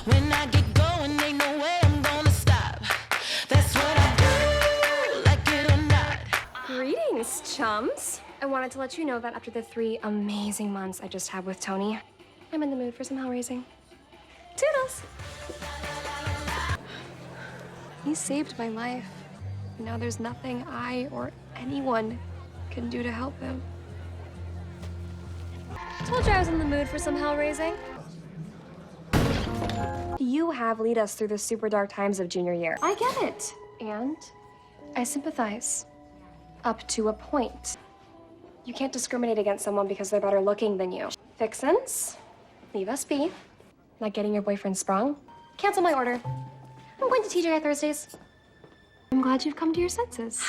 When I get going, ain't no way I'm gonna stop. That's what I do, like it or not. Greetings, chums. I wanted to let you know that after the 3 amazing months I just had with Tony, I'm in the mood for some hell raising. Toodles! He saved my life. Now there's nothing I or anyone can do to help him. Told you I was in the mood for some hell raising. You have lead us through the super dark times of junior year. I get it. And I sympathize. Up to a point. You can't discriminate against someone because they're better looking than you. Vixens, leave us be. Not getting your boyfriend sprung. Cancel my order. I'm going to TGI Thursdays. I'm glad you've come to your senses.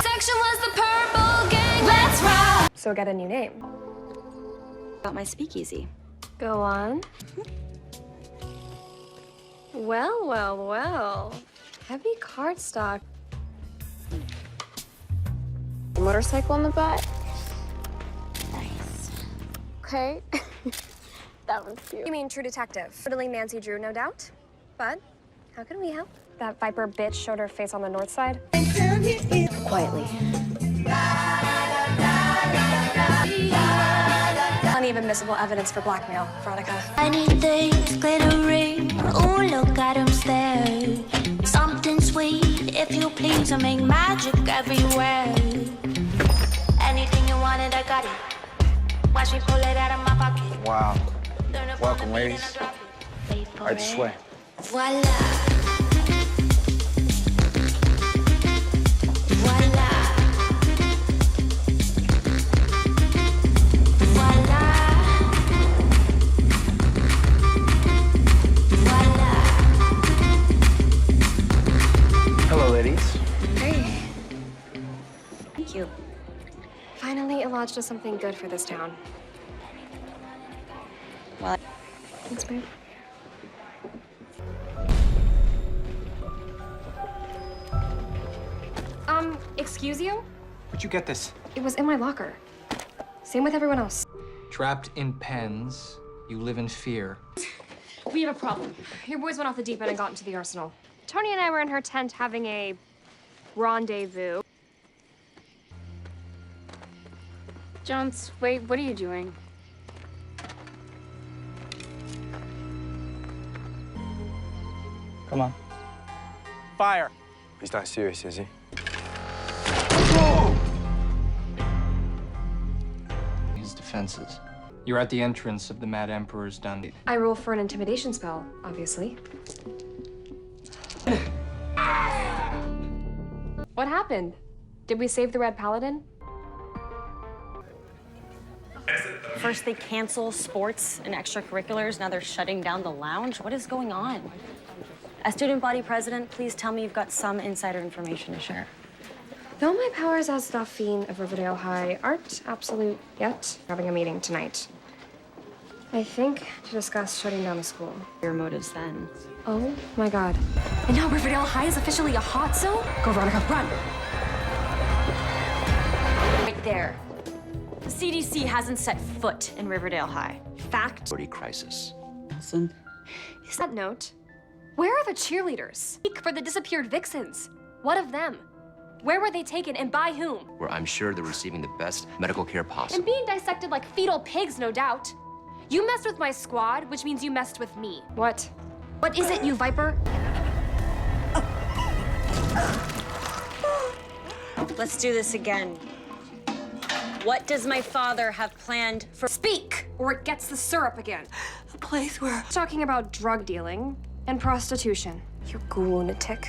Section was the purple gang. Let's rock. So get a new name. About my speakeasy. Go on. Well, well, well. Heavy cardstock. Motorcycle in the butt. Nice. Okay. That one's cute. You mean True Detective. Fiddling Nancy Drew, no doubt. But how can we help? That Viper bitch showed her face on the north side. Quietly. Unadmissible evidence for blackmail, Veronica. I need this glittering. Oh, look at him stare. Something sweet, if you please. I make magic everywhere. Anything you wanted, I got it. Watch me pull it out of my pocket. Wow. Welcome, ladies. Right this way. Voila. Voila. Voila. Voila. Hello, ladies. Hey. Thank you. Finally, it lodged us something good for this town. Well, Thanks, babe. Excuse you? Where'd you get this? It was in my locker. Same with everyone else. Trapped in pens, you live in fear. We have a problem. Your boys went off the deep end and got into the arsenal. Tony and I were in her tent having a rendezvous. Jones, wait, what are you doing? Come on. Fire! He's not serious, is he? His defenses. You're at the entrance of the Mad Emperor's dungeon. I roll for an intimidation spell, obviously. What happened? Did we save the Red Paladin? first they cancel sports and extracurriculars, now they're shutting down the lounge. What is going on? As student body president, please tell me you've got some insider information to share. Though my powers as the fiend of Riverdale High aren't absolute yet, we're having a meeting tonight. I think to discuss shutting down the school. Your motives then? Oh my God. And now Riverdale High is officially a hot zone? Go, Veronica, run! Right there. The CDC hasn't set foot in Riverdale High. Fact. Crisis. Listen. Is that note? Where are the cheerleaders? Seek for the disappeared vixens. What of them? Where were they taken and by whom? Where I'm sure they're receiving the best medical care possible. And being dissected like fetal pigs, no doubt. You messed with my squad, which means you messed with me. What? What is it, you viper? Let's do this again. What does my father have planned for— Speak, or it gets the syrup again. a place where— Talking about drug dealing and prostitution. You lunatic.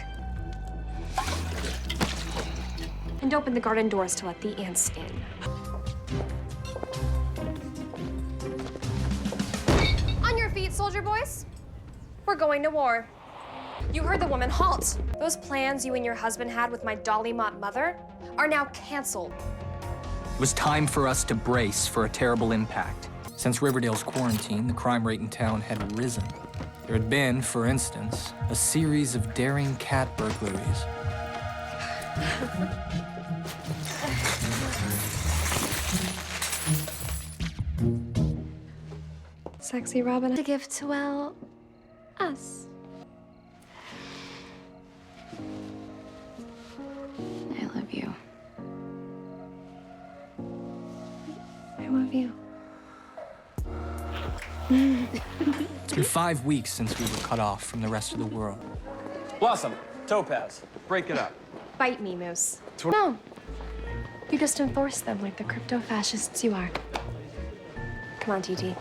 And open the garden doors to let the ants in. On your feet, soldier boys. We're going to war. You heard the woman. Halt! Those plans you and your husband had with my Dolly Mott mother are now canceled. It was time for us to brace for a terrible impact. Since Riverdale's quarantine, the crime rate in town had risen. There had been, for instance, a series of daring cat burglaries. sexy Robin, to give to, well, us. I love you. I love you. It's been 5 weeks since we were cut off from the rest of the world. Blossom, Topaz, break it up. Bite me, Moose. No. You just enforce them like the crypto-fascists you are. Come on, TT.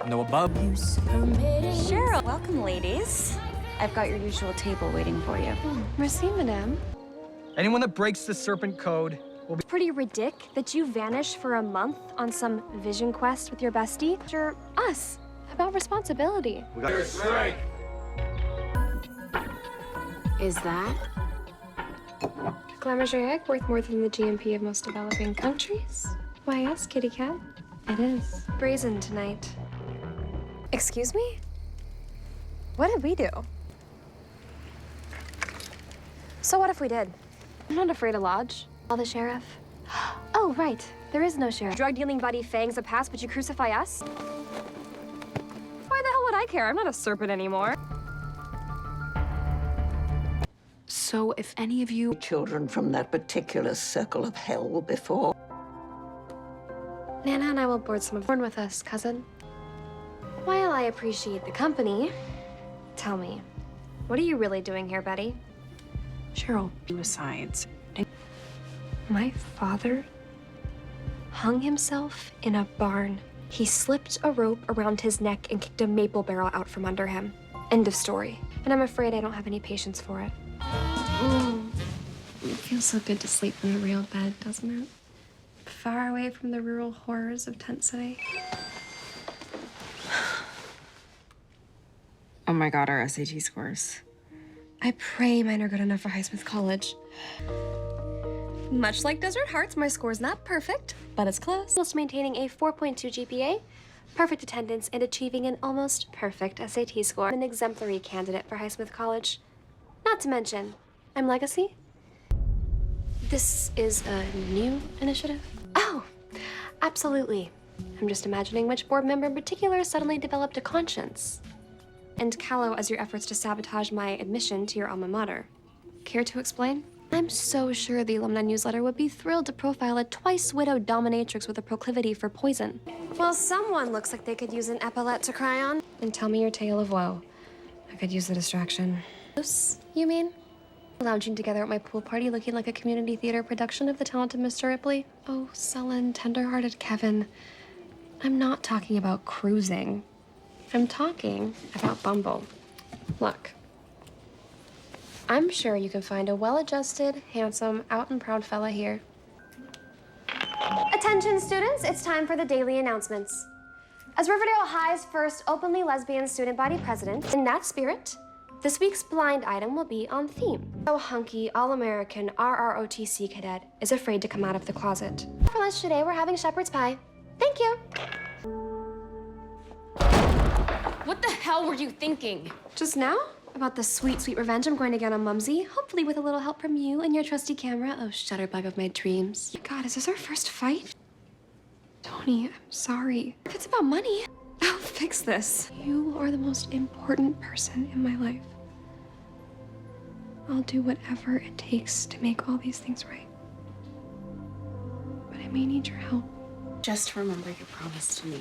No above. Cheryl, welcome, ladies. I've got your usual table waiting for you. Merci, madame. Anyone that breaks the serpent code will be. Pretty ridic that you vanish for a month on some vision quest with your bestie. You're us. About responsibility. Is that? Glamour's your egg worth more than the GMP of most developing countries? Why, yes, kitty cat. It is. Brazen tonight. Excuse me? What did we do? So what if we did? I'm not afraid of Lodge. Call the sheriff. Oh, right. There is no sheriff. Drug-dealing buddy Fang's a pass, but you crucify us? Why the hell would I care? I'm not a serpent anymore. So if any of you children from that particular circle of hell before. Nana and I will board some of born with us, cousin. While I appreciate the company, tell me, what are you really doing here, Betty? Cheryl suicides. My father hung himself in a barn. He slipped a rope around his neck and kicked a maple barrel out from under him. End of story. And I'm afraid I don't have any patience for it. It feels so good to sleep in a real bed, doesn't it? Far away from the rural horrors of tent city. Oh my God, our SAT scores. I pray mine are good enough for Highsmith College. Much like Desert Hearts, my score's not perfect, but it's close. Whilst maintaining a 4.2 GPA, perfect attendance, and achieving an almost perfect SAT score. I'm an exemplary candidate for Highsmith College. Not to mention, I'm legacy. This is a new initiative? Oh, absolutely. I'm just imagining which board member in particular suddenly developed a conscience. And callow as your efforts to sabotage my admission to your alma mater. Care to explain? I'm so sure the alumni newsletter would be thrilled to profile a twice-widowed dominatrix with a proclivity for poison. Well, someone looks like they could use an epaulette to cry on. And tell me your tale of woe. I could use the distraction. You mean? Lounging together at my pool party looking like a community theater production of The Talented Mr. Ripley? Oh, sullen, tender-hearted Kevin. I'm not talking about cruising. I'm talking about Bumble. Look. I'm sure you can find a well-adjusted, handsome, out and proud fella here. Attention, students, it's time for the daily announcements. As Riverdale High's first openly lesbian student body president, in that spirit, this week's blind item will be on theme. So hunky, all-American RROTC cadet is afraid to come out of the closet. For lunch today, we're having shepherd's pie. Thank you. What the hell were you thinking? Just now? About the sweet, sweet revenge I'm going to get on Mumsy, hopefully with a little help from you and your trusty camera. Oh, shutterbug of my dreams. God, is this our first fight? Tony, I'm sorry. If it's about money, I'll fix this. You are the most important person in my life. I'll do whatever it takes to make all these things right. But I may need your help. Just remember your promise to me.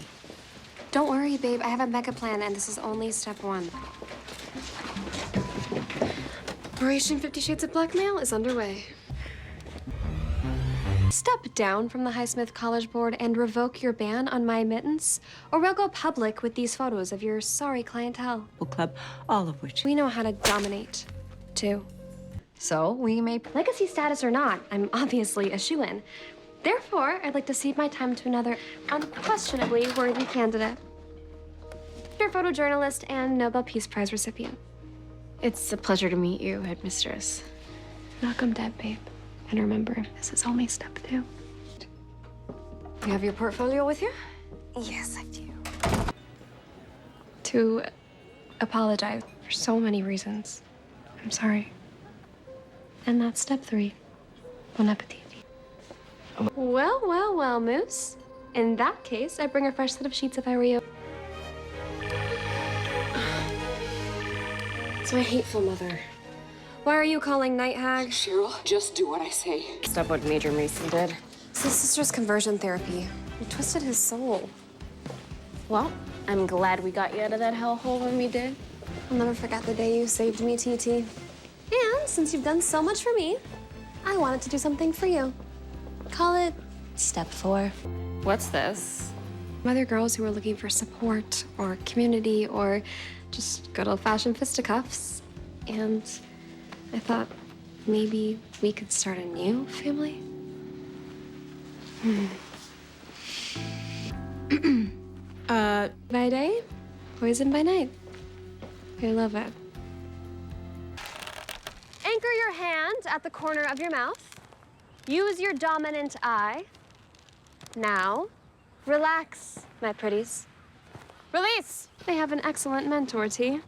Don't worry, babe. I have a mega plan, and this is only step one. Operation 50 Shades of Blackmail is underway. Step down from the Highsmith College Board and revoke your ban on my admittance, or we'll go public with these photos of your sorry clientele. Book club, all of which. We know how to dominate, too. So we may... Legacy status or not, I'm obviously a shoo-in. Therefore, I'd like to cede my time to another unquestionably worthy candidate. Your photojournalist and Nobel Peace Prize recipient. It's a pleasure to meet you, headmistress. Knock 'em dead, babe. And remember, this is only step 2. You have your portfolio with you? Yes, I do. To apologize for so many reasons. I'm sorry. And that's step 3. Bon appetit. Well, well, well, Moose. In that case, I'd bring a fresh set of sheets if I were you. It's my hateful mother. Why are you calling Night Hag? Cheryl, just do what I say. Stop what Major Mason did. It's his sister's conversion therapy. It twisted his soul. Well, I'm glad we got you out of that hellhole when we did. I'll never forget the day you saved me, TT. And since you've done so much for me, I wanted to do something for you. Call it step 4. What's this? Other girls who are looking for support or community or just good old-fashioned fisticuffs. And I thought maybe we could start a new family. By day, poison by night. I love it. Anchor your hand at the corner of your mouth. Use your dominant eye. Now, relax, my pretties. Release! They have an excellent mentor, T.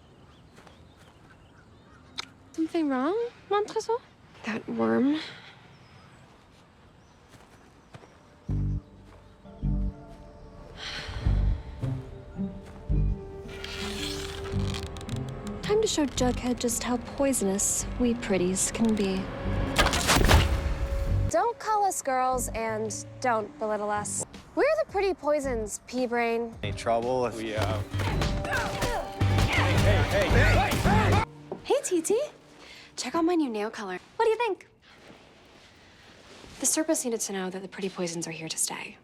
Something wrong, Montresor? That worm. Time to show Jughead just how poisonous we pretties can be. Don't call us girls and don't belittle us. We're the pretty poisons, pea-brain. Any trouble? Hey, TT. Check out my new nail color. What do you think? The Serpents needed to know that the pretty poisons are here to stay.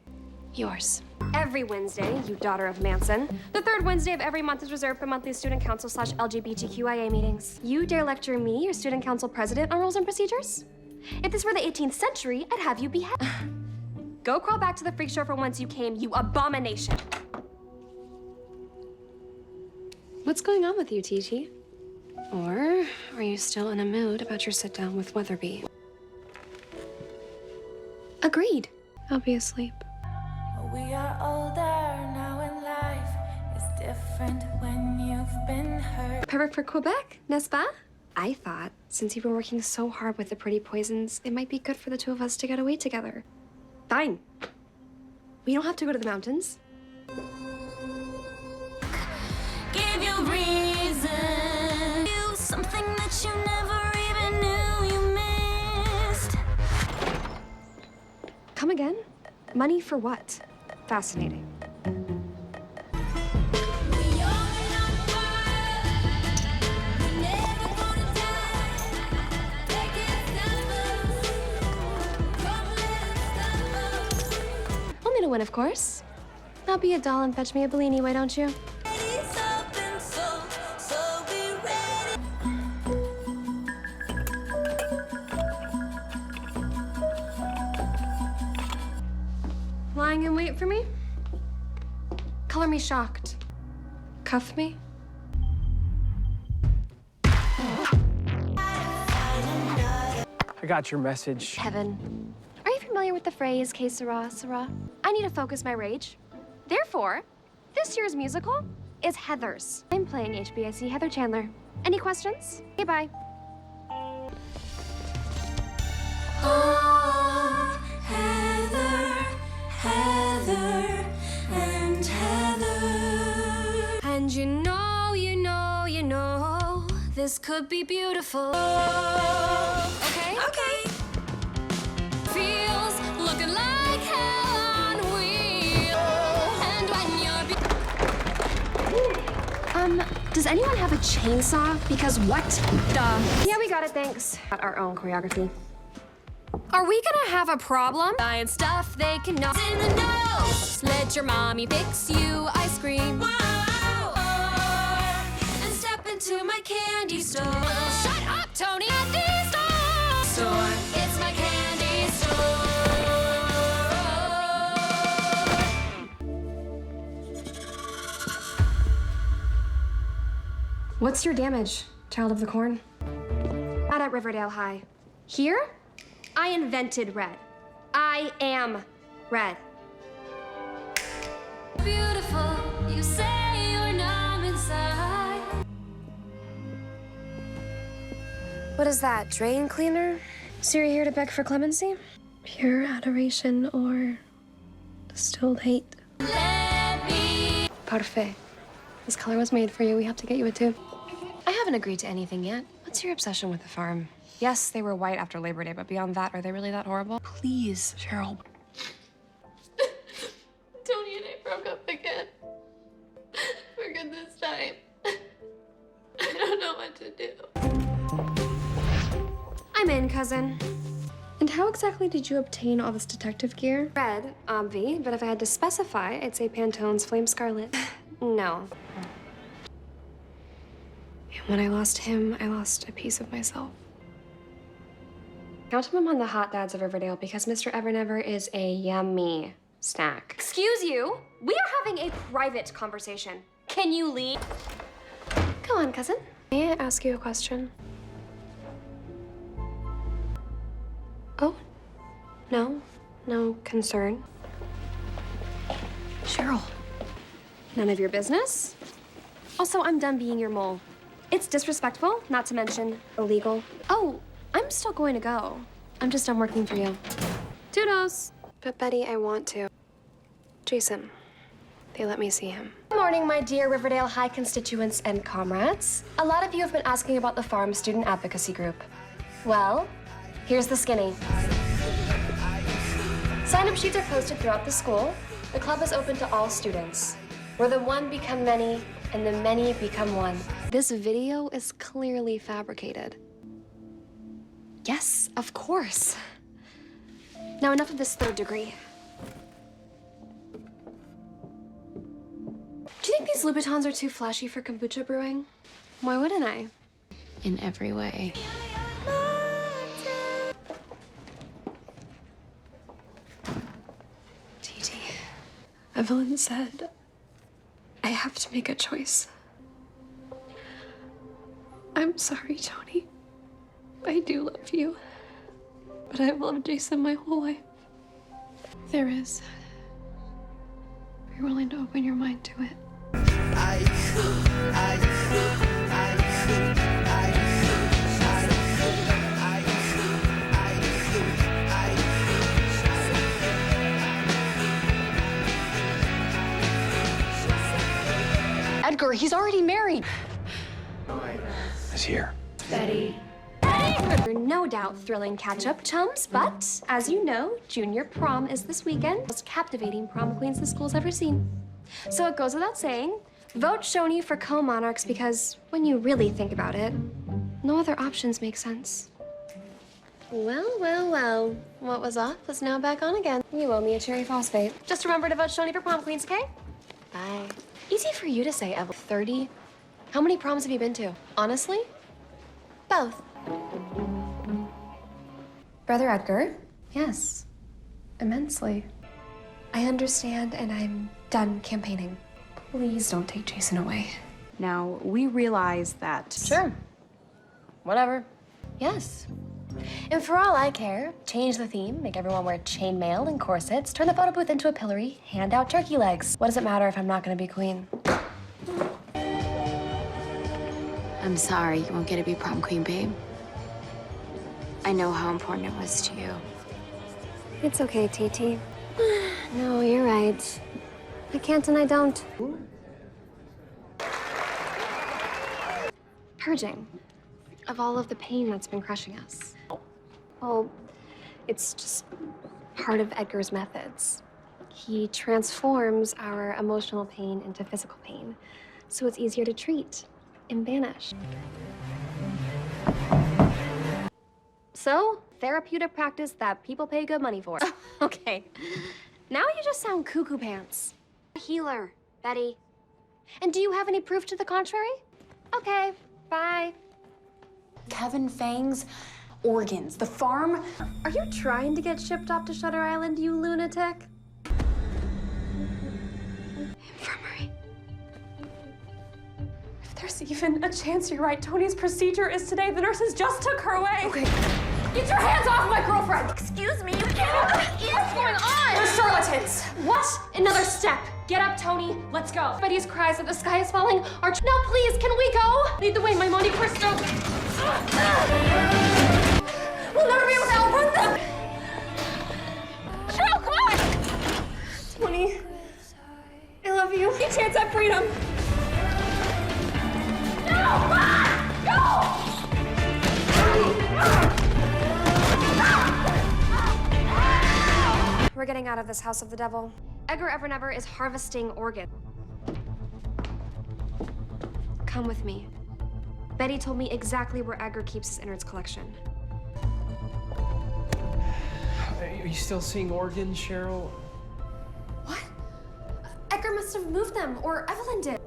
Yours. Every Wednesday, you daughter of Manson. The third Wednesday of every month is reserved for monthly student council / LGBTQIA meetings. You dare lecture me, your student council president, on rules and procedures? If this were the 18th century, I'd have you beheaded. Go crawl back to the freak show from whence you came, you abomination. What's going on with you, TT? Or are you still in a mood about your sit down with Weatherby? Agreed. I'll be asleep. We are older now and life is different when you've been hurt. Perfect for Quebec, n'est-ce pas? I thought, since you've been working so hard with the pretty poisons, it might be good for the two of us to get away together. Fine. We don't have to go to the mountains. Give you reason. Do something that you never even knew you missed. Come again? Money for what? Fascinating. Only to win, of course. I'll be a doll and fetch me a Bellini, why don't you? Lying in wait for me? Color me shocked. Cuff me? I got your message. Heaven. Are you familiar with the phrase, que sera, sera? I need to focus my rage. Therefore, this year's musical is Heathers. I'm playing HBIC Heather Chandler. Any questions? Okay, bye. Oh, Heather, Heather, and Heather. And you know, this could be beautiful. Okay? Okay. Feels looking like hell on wheels. And when you're does anyone have a chainsaw? Because what the? Yeah, we got it, thanks. Got our own choreography. Are we gonna have a problem? Buying stuff they can know. In the nose. Let your mommy fix you ice cream. Wow. And step into my candy store. Shut up, Tony! Candy store. It's my candy store. What's your damage, child of the corn? Not at Riverdale High. Here, I invented red. I am red. Beautiful, you say you're numb inside. What is that, drain cleaner? So you're here to beg for clemency? Pure adoration or Still hate. Parfait. This color was made for you. We have to get you a tube. I haven't agreed to anything yet. What's your obsession with the farm? Yes, they were white after Labor Day, but beyond that, are they really that horrible? Please, Cheryl. Tony and I broke up again. For good this time. I don't know what to do. I'm in, cousin. And how exactly did you obtain all this detective gear? Red, obvi, but if I had to specify, I'd say Pantone's Flame Scarlet. No. And when I lost him, I lost a piece of myself. Count him on the hot dads of Riverdale because Mr. Evernever is a yummy snack. Excuse you, we are having a private conversation. Can you leave? Go on, cousin. May I ask you a question? Oh, no concern. Cheryl. None of your business? Also, I'm done being your mole. It's disrespectful, not to mention illegal. Oh, I'm still going to go. I'm just done working for you. Toodles. But Betty, I want to. Jason, they let me see him. Good morning, my dear Riverdale High constituents and comrades. A lot of you have been asking about the farm student advocacy group. Well, here's the skinny. Sign-up sheets are posted throughout the school. The club is open to all students. Where the one become many, and the many become one. This video is clearly fabricated. Yes, of course. Now enough of this third degree. Do you think these Louboutins are too flashy for kombucha brewing? Why wouldn't I? In every way. TT, Evelyn said I have to make a choice. I'm sorry, Tony. I do love you. But I've loved Jason my whole life. There is. Are you willing to open your mind to it? Edgar, he's already married. Is here. Betty. No doubt thrilling catch-up, chums, but as you know, junior prom is this weekend. Most captivating prom queens the school's ever seen. So it goes without saying, vote Shoney for co-monarchs because when you really think about it, no other options make sense. Well. What was off is now back on again. You owe me a cherry phosphate. Just remember to vote Shoney for prom queens, okay? Bye. Easy for you to say, Evelyn. 30? How many proms have you been to? Honestly? Both. Brother Edgar? Yes. Immensely. I understand, and I'm done campaigning. Please don't take Jason away. Now, we realize that... Sure. Whatever. Yes. And for all I care, change the theme, make everyone wear chainmail and corsets, turn the photo booth into a pillory, hand out turkey legs. What does it matter if I'm not gonna be queen? I'm sorry, you won't get to be prom queen, babe. I know how important it was to you. It's okay, TT. No, you're right. I can't and I don't. Purging of all of the pain that's been crushing us. Well, it's just part of Edgar's methods. He transforms our emotional pain into physical pain, so it's easier to treat and banish. So, therapeutic practice that people pay good money for. Okay. Now you just sound cuckoo pants. Healer, Betty. And do you have any proof to the contrary? Okay, bye. Kevin Fang's organs. The farm... Are you trying to get shipped off to Shutter Island, you lunatic? Infirmary. If there's even a chance you're right, Tony's procedure is today. The nurses just took her away. Okay. Get your hands off my girlfriend! Excuse me, you can't. What's going on? They're charlatans. What? Another step. Get up, Tony. Let's go. Betty's cries that the sky is falling are... No, please, can we go? Lead the way, my Monte Cristo. We'll never be able to outrun them. Cheryl, come on! honey. I love you. Any chance at freedom. We're getting out of this house of the devil. Edgar Evernever is harvesting organs. Come with me. Betty told me exactly where Edgar keeps his innards collection. Are you still seeing organs, Cheryl? What? Edgar must have moved them, or Evelyn did.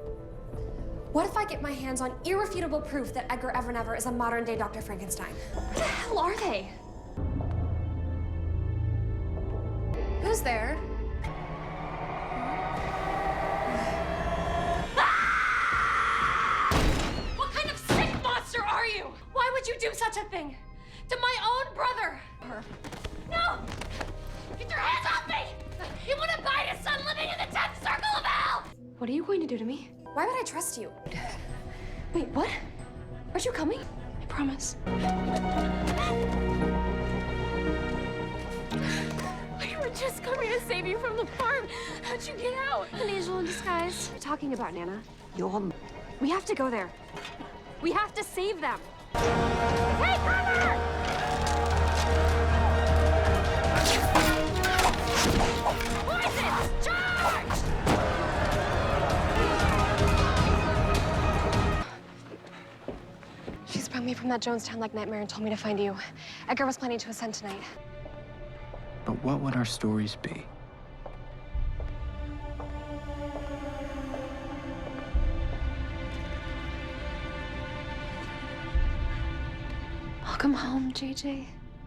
What if I get my hands on irrefutable proof that Edgar Evernever is a modern-day Dr. Frankenstein? Where the hell are they? Who's there? What kind of sick monster are you? Why would you do such a thing? To my own brother! No! Get your hands off me! You want to bite a son living in the 10th circle of hell! What are you going to do to me? Why would I trust you? Wait, what? Aren't you coming? I promise. We were just coming to save you from the farm. How'd you get out? An angel in disguise. What are you talking about, Nana? You're We have to go there. We have to save them. Take cover! Poisons! Charge! She sprung me from that Jonestown-like nightmare and told me to find you. Edgar was planning to ascend tonight. But what would our stories be? Welcome home, JJ.